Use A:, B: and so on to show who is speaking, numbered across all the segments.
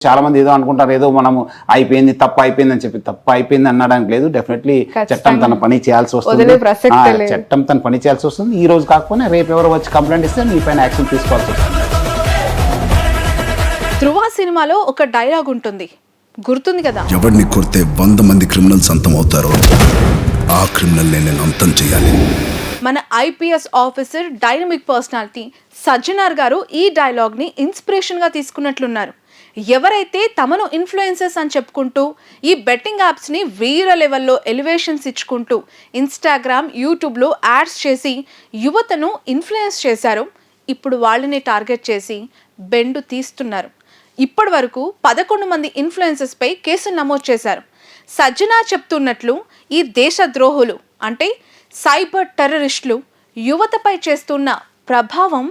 A: చాలా మంది ఏదో అనుకుంటారు, ఏదో మనము అయిపోయింది తప్పు అయిపోయింది అని చెప్పి తప్పు అయిపోయింది అనడానికి లేదు. డెఫినెట్లీ చట్టం తన పని చేయాల్సి వస్తుంది. చట్టం తన పని చేయాల్సి వస్తుంది. ఈ రోజు కాకపోయినా రేపు ఎవరు వచ్చి కంప్లైంట్ ఇస్తే మీ పైన యాక్షన్ తీసుకోవాల్సి వస్తుంది.
B: ధృవ సినిమాలో ఒక డైలాగ్ ఉంటుంది, గుర్తుంది కదా?
C: ఎవరిని కొడితే 100 మంది క్రిమినల్స్ అంతం అవుతారో ఆ క్రిమినల్ నేను అంతం చేయాలి.
B: మన IPS officer dynamic personality Sajjanar గారు ఈ డైలాగ్ ని ఇన్స్పిరేషన్ గా తీసుకున్నట్లున్నారు. ఎవరైతే తమను ఇన్ఫ్లుయెన్సర్స్ అని చెప్పుకుంటూ ఈ బెట్టింగ్ యాప్స్ ని వేరే లెవెల్లో ఎలివేషన్స్ ఇచ్చుకుంటూ ఇన్స్టాగ్రామ్, యూట్యూబ్లో యాడ్స్ చేసి యువతను ఇన్ఫ్లుయెన్స్ చేశారో ఇప్పుడు వాళ్ళని టార్గెట్ చేసి బెండు తీస్తున్నారు. ఇప్పటి వరకు 11 మంది ఇన్ఫ్లుయెన్సర్స్ పై కేసులు నమోదు చేశారు. సజ్జనార్ చెప్తున్నట్లు ఈ దేశద్రోహులు అంటే సైబర్ టెర్రరిస్టులు యువతపై చేస్తున్న ప్రభావం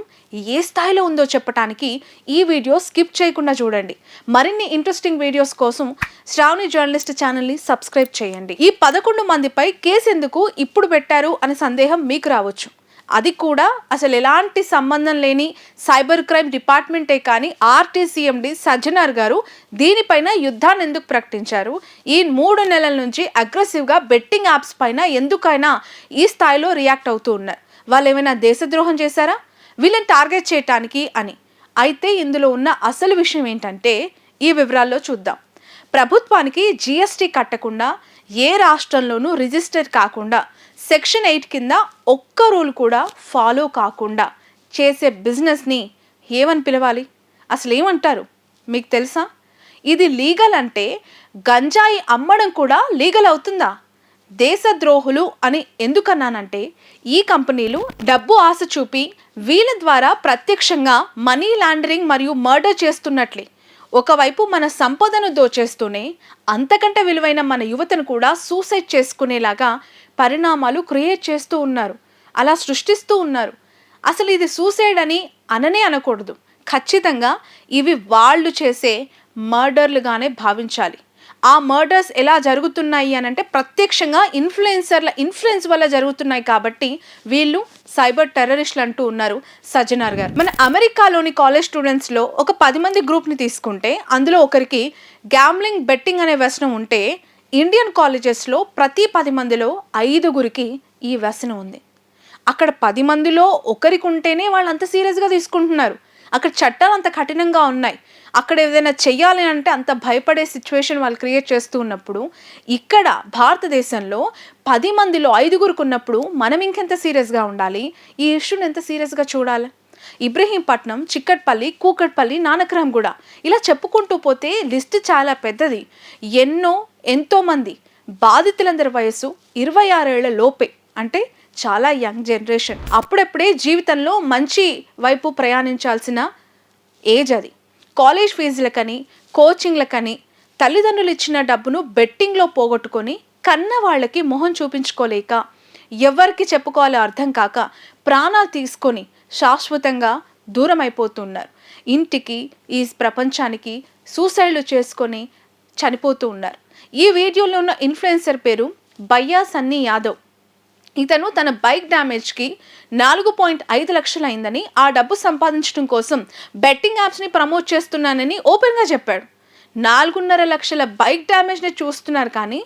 B: ఏ స్థాయిలో ఉందో చెప్పడానికి ఈ వీడియో స్కిప్ చేయకుండా చూడండి. మరిన్ని ఇంట్రెస్టింగ్ వీడియోస్ కోసం శ్రావణి జర్నలిస్ట్ ఛానల్ని సబ్స్క్రైబ్ చేయండి. ఈ 11 మందిపై కేసు ఎందుకు ఇప్పుడు పెట్టారు అనే సందేహం మీకు రావచ్చు. అది కూడా అసలు ఎలాంటి సంబంధం లేని సైబర్ క్రైమ్ డిపార్ట్మెంటే కానీ ఆర్టీసీఎండి సజ్జనార్ గారు దీనిపైన యుద్ధాన్ని ఎందుకు ప్రకటించారు? ఈ 3 నెలల నుంచి అగ్రెసివ్గా బెట్టింగ్ యాప్స్ పైన ఎందుకైనా ఈ స్థాయిలో రియాక్ట్ అవుతూ ఉన్నారు. వాళ్ళు ఏమైనా దేశద్రోహం చేశారా వీళ్ళని టార్గెట్ చేయటానికి అని? అయితే ఇందులో ఉన్న అసలు విషయం ఏంటంటే ఈ వివరాల్లో చూద్దాం. ప్రభుత్వానికి జీఎస్టీ కట్టకుండా ఏ రాష్ట్రంలోనూ రిజిస్టర్ కాకుండా సెక్షన్ 8 కింద ఒక్క రూల్ కూడా ఫాలో కాకుండా చేసే బిజినెస్ని ఏమని పిలవాలి? అసలు ఏమంటారు మీకు తెలుసా? ఇది లీగల్ అంటే గంజాయి అమ్మడం కూడా లీగల్ అవుతుందా? దేశద్రోహులు అని ఎందుకన్నానంటే ఈ కంపెనీలు డబ్బు ఆశ చూపి వీళ్ళ ద్వారా ప్రత్యక్షంగా మనీ లాండరింగ్ మరియు మర్డర్ చేస్తున్నట్లే ఒకవైపు మన సంపదను దోచేస్తూనే అంతకంటే విలువైన మన యువతను కూడా సూసైడ్ చేసుకునేలాగా పరిణామాలు క్రియేట్ చేస్తూ ఉన్నారు, అలా సృష్టిస్తూ ఉన్నారు. అసలు ఇది సూసైడ్ అని అననే అనకూడదు. ఖచ్చితంగా ఇవి వాళ్ళు చేసే మర్డర్లుగానే భావించాలి. ఆ మర్డర్స్ ఎలా జరుగుతున్నాయి అని అంటే ప్రత్యక్షంగా ఇన్ఫ్లుయెన్సర్ల ఇన్ఫ్లుయెన్స్ వల్ల జరుగుతున్నాయి కాబట్టి వీళ్ళు సైబర్ టెర్రరిస్టులు అంటూ ఉన్నారు సజ్జనార్ గారు. మన అమెరికాలోని కాలేజ్ స్టూడెంట్స్లో ఒక 10 మంది గ్రూప్ని తీసుకుంటే అందులో ఒకరికి గ్యామ్లింగ్ బెట్టింగ్ అనే వ్యసనం ఉంటే ఇండియన్ కాలేజెస్లో ప్రతి 10 మందిలో 5గురికి ఈ వ్యసనం ఉంది. అక్కడ 10 మందిలో ఒకరికి ఉంటేనే వాళ్ళు అంత సీరియస్గా తీసుకుంటున్నారు. అక్కడ చట్టాలు అంత కఠినంగా ఉన్నాయి. అక్కడ ఏదైనా చెయ్యాలి అంటే అంత భయపడే సిచ్యువేషన్ వాళ్ళు క్రియేట్ చేస్తూ ఉన్నప్పుడు ఇక్కడ భారతదేశంలో 10 మందిలో 5గురికి ఉన్నప్పుడు మనం ఇంకెంత సీరియస్గా ఉండాలి? ఈ ఇష్యూని ఎంత సీరియస్గా చూడాలి? ఇబ్రహీంపట్నం, చిక్కట్పల్లి, కూకట్పల్లి, నానక్రహంగూడ ఇలా చెప్పుకుంటూ పోతే లిస్ట్ చాలా పెద్దది. ఎంతోమంది బాధితులందరి వయసు 26 ఏళ్ల లోపే, అంటే చాలా యంగ్ జనరేషన్. అప్పుడప్పుడే జీవితంలో మంచి వైపు ప్రయాణించాల్సిన ఏజ్ అది. కాలేజ్ ఫీజులకని, కోచింగ్లకని తల్లిదండ్రులు ఇచ్చిన డబ్బును బెట్టింగ్లో పోగొట్టుకొని కన్న వాళ్ళకి మొహం చూపించుకోలేక ఎవరికి చెప్పుకోవాలో అర్థం కాక ప్రాణాలు తీసుకొని శాశ్వతంగా దూరం అయిపోతున్నారు. ఇంటికి, ఈ ప్రపంచానికి సూసైడ్లు చేసుకొని చనిపోతూ ఉన్నారు. ఈ వీడియోలో ఉన్న ఇన్ఫ్లుయెన్సర్ పేరు భయ్యా సన్నీ యాదవ్. ఇతను తన బైక్ డ్యామేజ్కి 4.5 లక్షలు అయిందని, ఆ డబ్బు సంపాదించడం కోసం బెట్టింగ్ యాప్స్ని ప్రమోట్ చేస్తున్నానని ఓపెన్గా చెప్పాడు. 4.5 లక్షల బైక్ డ్యామేజ్ని చూస్తున్నారు కానీ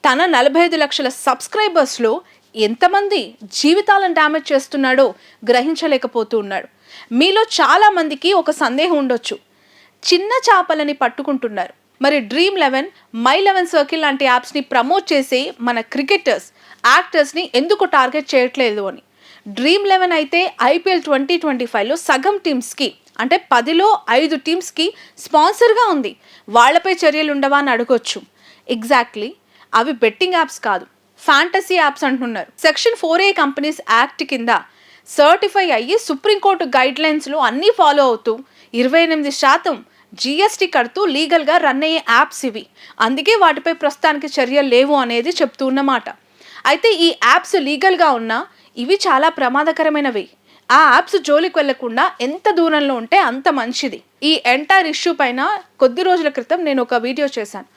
B: తన 45 లక్షల సబ్స్క్రైబర్స్లో ఎంతమంది జీవితాలను డ్యామేజ్ చేస్తున్నాడో గ్రహించలేకపోతూ ఉన్నాడు. మీలో చాలామందికి ఒక సందేహం ఉండొచ్చు, చిన్న చేపలని పట్టుకుంటున్నారు, మరి Dream11, My11 సర్కిల్ లాంటి యాప్స్ని ప్రమోట్ చేసి మన క్రికెటర్స్, యాక్టర్స్ని ఎందుకు టార్గెట్ చేయట్లేదు అని. Dream11 అయితే IPL 2025లో సగం టీమ్స్కి అంటే 10లో 5 టీమ్స్కి స్పాన్సర్గా ఉంది. వాళ్లపై చర్యలు ఉండవా అని అడగొచ్చు. ఎగ్జాక్ట్లీ అవి బెట్టింగ్ యాప్స్ కాదు, ఫ్యాంటసీ యాప్స్ అంటున్నారు. సెక్షన్ 4A కంపెనీస్ యాక్ట్ కింద సర్టిఫై అయ్యి సుప్రీంకోర్టు గైడ్లైన్స్లో అన్నీ ఫాలో అవుతూ 28% జీఎస్టీ కడుతూ లీగల్గా రన్ అయ్యే యాప్స్ ఇవి. అందుకే వాటిపై ప్రస్తుతానికి చర్యలు లేవు అనేది చెప్తూ ఉన్నమాట. అయితే ఈ యాప్స్ లీగల్గా ఉన్నా ఇవి చాలా ప్రమాదకరమైనవి. ఆ యాప్స్ జోలికి వెళ్లకుండా ఎంత దూరంలో ఉంటే అంత మంచిది. ఈ ఎంటైర్ ఇష్యూ పైన కొద్ది రోజుల క్రితం నేను ఒక వీడియో చేశాను.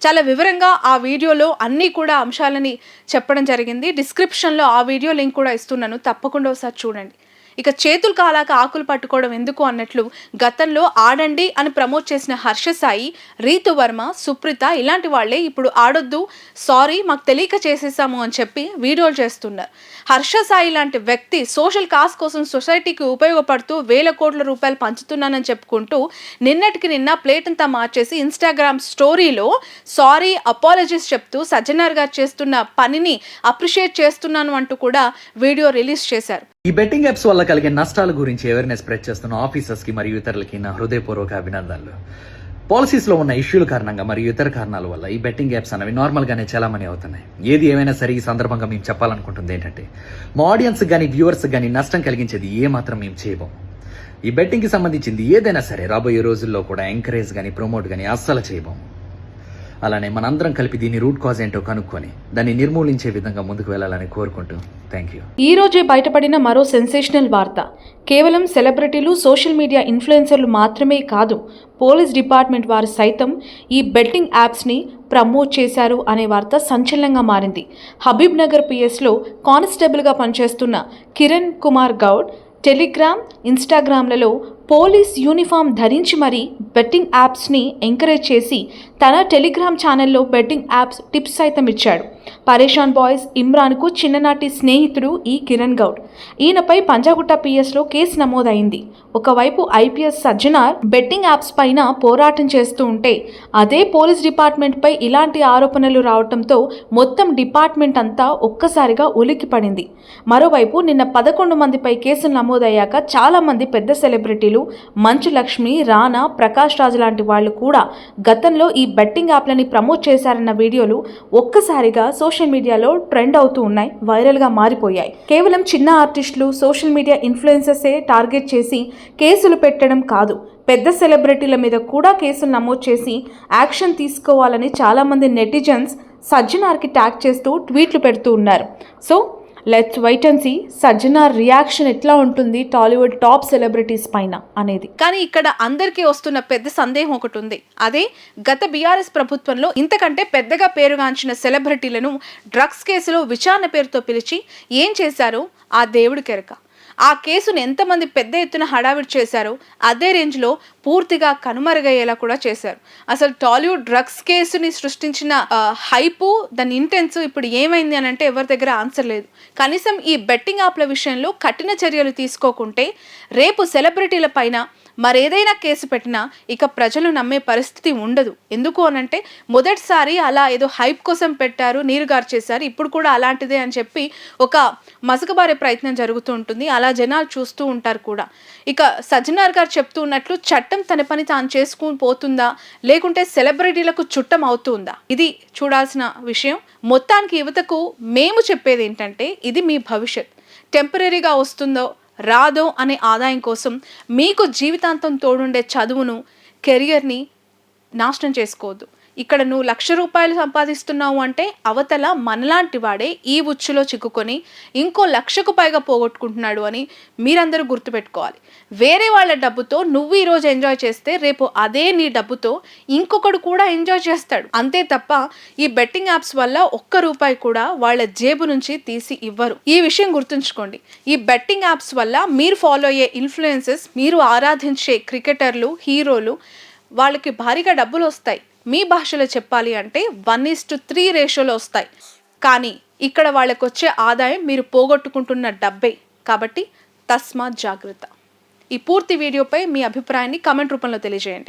B: చాలా వివరంగా ఆ వీడియోలో అన్నీ కూడా అంశాలని చెప్పడం జరిగింది. డిస్క్రిప్షన్లో ఆ వీడియో లింక్ కూడా ఇస్తున్నాను, తప్పకుండా ఒకసారి చూడండి. ఇక చేతులు కాలాక ఆకులు పట్టుకోవడం ఎందుకు అన్నట్లు గతంలో ఆడండి అని ప్రమోట్ చేసిన హర్ష సాయి, రీతు వర్మ, సుప్రీత ఇలాంటి వాళ్ళే ఇప్పుడు ఆడొద్దు, సారీ మాకు తెలియక చేసేసాము అని చెప్పి వీడియోలు చేస్తున్నారు. హర్ష సాయి లాంటి వ్యక్తి సోషల్ కాజ్ కోసం సొసైటీకి ఉపయోగపడుతూ వేల కోట్ల రూపాయలు పంచుతున్నానని చెప్పుకుంటూ నిన్నటికి నిన్న ప్లేట్ అంతా మార్చేసి ఇన్స్టాగ్రామ్ స్టోరీలో సారీ అపాలజీస్ చెప్తూ సజ్జనార్ గారు చేస్తున్న పనిని అప్రిషియేట్ చేస్తున్నాను అంటూ కూడా వీడియో రిలీజ్ చేశారు.
D: ఈ బెట్టింగ్ యాప్స్ వల్ల కలిగే నష్టాల గురించి అవేర్నెస్ స్ప్రెడ్ చేస్తున్న ఆఫీసర్స్ కి మరియు ఇతరులకి నా హృదయపూర్వక అభినందనలు. పాలసీస్ లో ఉన్న ఇష్యూల కారణంగా మరియు ఇతర కారణాల వల్ల ఈ బెట్టింగ్ యాప్స్ అనేవి నార్మల్ గానే చాలా మనీ అవుతున్నాయి. ఏది ఏమైనా సరే ఈ సందర్భంగా మేము చెప్పాలనుకుంటుంది ఏంటంటే మా ఆడియన్స్ గానీ వ్యూవర్స్ గానీ నష్టం కలిగించేది ఏ మాత్రం మేము చేయబోము. ఈ బెట్టింగ్ కి సంబంధించింది ఏదైనా సరే రాబోయే రోజుల్లో కూడా ఎంకరేజ్ గానీ ప్రమోట్ గానీ అస్సలు చేయబోము. అలానే మనందరం కలిపి దీని రూట్ కాజ్ ఏంటో కనుక్కొని దాన్ని నిర్మూలించే విధంగా ముందుకు వెళ్ళాలని కోరుకుంటూ థ్యాంక్ యూ.
B: ఈ రోజే బయటపడిన మరో సెన్సేషనల్ వార్త. కేవలం సెలబ్రిటీలు, సోషల్ మీడియా ఇన్ఫ్లుయెన్సర్లు మాత్రమే కాదు, పోలీస్ డిపార్ట్మెంట్ వారు సైతం ఈ బెట్టింగ్ యాప్స్ని ప్రమోట్ చేశారు అనే వార్త సంచలనంగా మారింది. హబీబ్ నగర్ పిఎస్లో కానిస్టేబుల్గా పనిచేస్తున్న కిరణ్ కుమార్ గౌడ్ టెలిగ్రామ్, ఇన్స్టాగ్రామ్లలో పోలీస్ యూనిఫామ్ ధరించి మరీ బెట్టింగ్ యాప్స్ని ఎంకరేజ్ చేసి తన టెలిగ్రామ్ ఛానల్లో బెట్టింగ్ యాప్స్ టిప్స్ సైతం ఇచ్చాడు. పరేషాన్ బాయ్స్ ఇమ్రాన్కు చిన్ననాటి స్నేహితుడు ఈ కిరణ్ గౌడ్. ఈయనపై పంజాగుట్ట పిఎస్లో కేసు నమోదైంది. ఒకవైపు ఐపీఎస్ సజ్జనార్ బెట్టింగ్ యాప్స్ పైన పోరాటం చేస్తూ ఉంటే అదే పోలీస్ డిపార్ట్మెంట్పై ఇలాంటి ఆరోపణలు రావడంతో మొత్తం డిపార్ట్మెంట్ అంతా ఒక్కసారిగా ఉలిక్కిపడింది. మరోవైపు నిన్న 11 మందిపై కేసులు నమోదయ్యాక చాలామంది పెద్ద సెలబ్రిటీలు మంచు లక్ష్మి, రానా, ప్రకాష్ రాజ్ లాంటి వాళ్ళు కూడా గతంలో ఈ బెట్టింగ్ యాప్లని ప్రమోట్ చేశారన్న వీడియోలు ఒక్కసారిగా సోషల్ మీడియాలో ట్రెండ్ అవుతూ ఉన్నాయి, వైరల్గా మారిపోయాయి. కేవలం చిన్న ఆర్టిస్టులు, సోషల్ మీడియా ఇన్ఫ్లుయెన్సర్సే టార్గెట్ చేసి కేసులు పెట్టడం కాదు, పెద్ద సెలబ్రిటీల మీద కూడా కేసులు నమోదు చేసి యాక్షన్ తీసుకోవాలని చాలామంది నెటిజన్స్ సజ్జనార్కి ట్యాగ్ చేస్తూ ట్వీట్లు పెడుతూ ఉన్నారు. So let's wait and see Sajjanar reaction ఎట్లా ఉంటుంది టాలీవుడ్ టాప్ సెలబ్రిటీస్ పైన అనేది. కానీ ఇక్కడ అందరికీ వస్తున్న పెద్ద సందేహం ఒకటి ఉంది. అదే గత బీఆర్ఎస్ ప్రభుత్వంలో ఇంతకంటే పెద్దగా పేరుగాంచిన సెలబ్రిటీలను డ్రగ్స్ కేసులో విచారణ పేరుతో పిలిచి ఏం చేశారో ఆ దేవుడికెరక. ఆ కేసును ఎంతమంది పెద్ద ఎత్తున హడావిడి చేశారో అదే రేంజ్లో పూర్తిగా కనుమరుగయ్యేలా కూడా చేశారు. అసలు టాలీవుడ్ డ్రగ్స్ కేసుని సృష్టించిన హైపు, దాని ఇంటెన్స్ ఇప్పుడు ఏమైంది అని అంటే ఎవరి దగ్గర ఆన్సర్ లేదు. కనీసం ఈ బెట్టింగ్ యాప్ల విషయంలో కఠిన చర్యలు తీసుకోకుంటే రేపు సెలబ్రిటీల పైన మరేదైనా కేసు పెట్టినా ఇక ప్రజలు నమ్మే పరిస్థితి ఉండదు. ఎందుకు అనంటే మొదటిసారి అలా ఏదో హైప్ కోసం పెట్టారు, నీరుగారు చేశారు, ఇప్పుడు కూడా అలాంటిదే అని చెప్పి ఒక మసకబారే ప్రయత్నం జరుగుతూ ఉంటుంది. అలా జనాలు చూస్తూ ఉంటారు కూడా. ఇక సజ్జనార్ గారు చెప్తూ ఉన్నట్లు చట్టం తన పని తాను చేసుకుని పోతుందా, లేకుంటే సెలబ్రిటీలకు చుట్టం అవుతుందా, ఇది చూడాల్సిన విషయం. మొత్తానికి యువతకు మేము చెప్పేది ఏంటంటే ఇది మీ భవిష్యత్. టెంపరీగా వస్తుందో రాదో అనే ఆదాయం కోసం మీకు జీవితాంతం తోడుండే చదువును, కెరియర్ని నాశనం చేసుకోవద్దు. ఇక్కడ నువ్వు 1,00,000 రూపాయలు సంపాదిస్తున్నావు అంటే అవతల మనలాంటి వాడే ఈ ఉచ్చులో చిక్కుకొని ఇంకో 1,00,000కు పైగా పోగొట్టుకుంటున్నాడు అని మీరందరూ గుర్తుపెట్టుకోవాలి. వేరే వాళ్ళ డబ్బుతో నువ్వు ఈరోజు ఎంజాయ్ చేస్తే రేపు అదే నీ డబ్బుతో ఇంకొకడు కూడా ఎంజాయ్ చేస్తాడు. అంతే తప్ప ఈ బెట్టింగ్ యాప్స్ వల్ల ₹1 కూడా వాళ్ళ జేబు నుంచి తీసి ఇవ్వరు. ఈ విషయం గుర్తుంచుకోండి. ఈ బెట్టింగ్ యాప్స్ వల్ల మీరు ఫాలో అయ్యే ఇన్ఫ్లుయెన్సెస్, మీరు ఆరాధించే క్రికెటర్లు, హీరోలు, వాళ్ళకి భారీగా డబ్బులు వస్తాయి. మీ భాషలో చెప్పాలి అంటే 1:3 రేషియోలో వస్తాయి. కానీ ఇక్కడ వాళ్ళకు వచ్చే ఆదాయం మీరు పోగొట్టుకుంటున్న డబ్బే. కాబట్టి తస్మాత్ జాగ్రత్త. ఈ పూర్తి వీడియోపై మీ అభిప్రాయాన్ని కామెంట్ రూపంలో తెలియజేయండి.